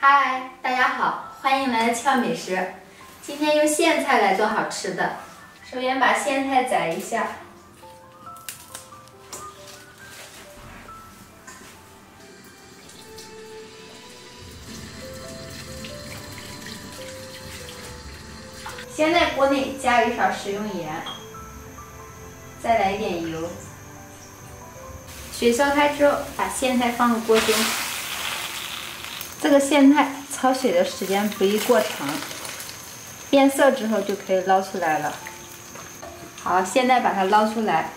嗨，大家好，欢迎来到俏美食。今天用苋菜来做好吃的。首先把苋菜宰一下，先在锅内加一勺食用盐，再来一点油。水烧开之后，把苋菜放入锅中。这个苋菜焯水的时间不宜过长，变色之后就可以捞出来了。好，现在把它捞出来，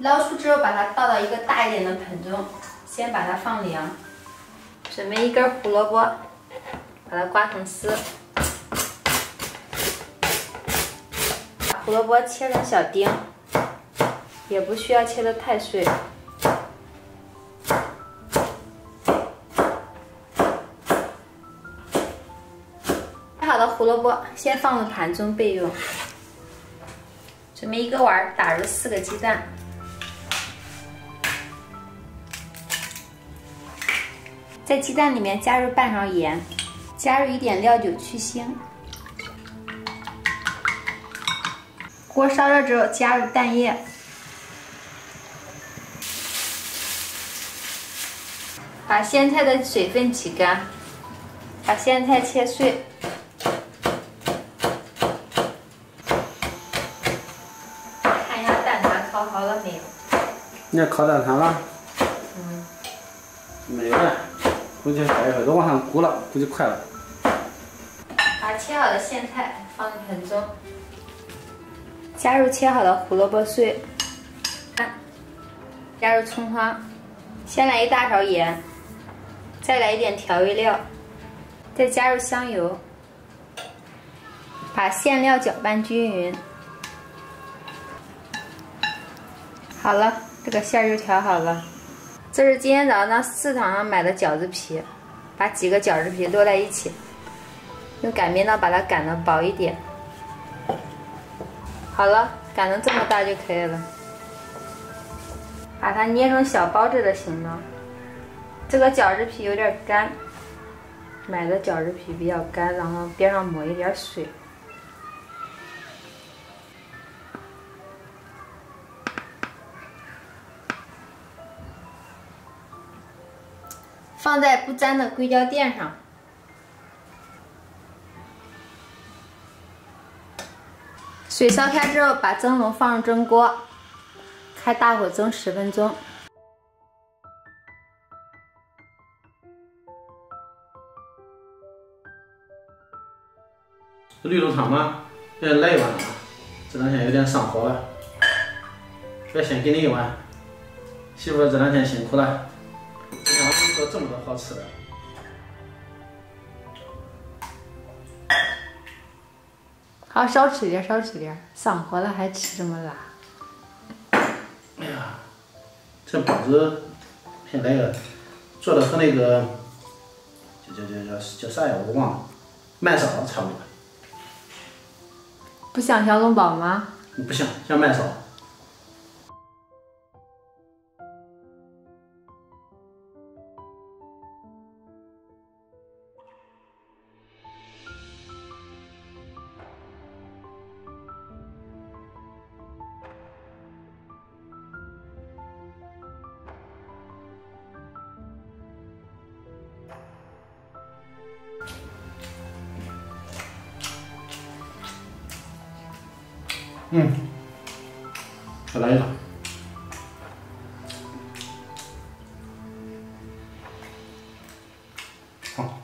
捞出之后把它倒到一个大一点的盆中，先把它放凉。准备一根胡萝卜，把它刮成丝，把胡萝卜切成小丁，也不需要切得太碎。切好的胡萝卜先放入盘中备用。准备一个碗，打入4个鸡蛋，在鸡蛋里面加入半勺盐，加入一点料酒去腥。锅烧热之后，加入蛋液，把苋菜的水分挤干，把苋菜切碎。看一下蛋挞烤好了没有？你要烤蛋挞了？没有了，估计待一会儿都往上鼓了，估计快了。把切好的苋菜放入盆中，加入切好的胡萝卜碎，加入葱花，先来1大勺盐，再来一点调味料，再加入香油，把馅料搅拌均匀。好了，这个馅儿就调好了。这是今天早上到市场上买的饺子皮，把几个饺子皮摞在一起，用擀面杖把它擀得薄一点。好了，擀成这么大就可以了。把它捏成小包子的形状。这个饺子皮有点干，买的饺子皮比较干，然后边上抹一点水。放在不粘的硅胶垫上，水烧开之后，把蒸笼放入蒸锅，开大火蒸10分钟。绿豆汤嘛，要来一碗啊！这两天有点上火了，我先给你一碗。媳妇这两天辛苦了，你看我给你做这么多好吃的。好，少吃点，少吃点，上火了还吃这么辣。哎呀，这包子还那个做的和那个叫啥呀？我忘了，麦烧差不多。不像小笼包吗？不像，像麦烧。再来一个。好。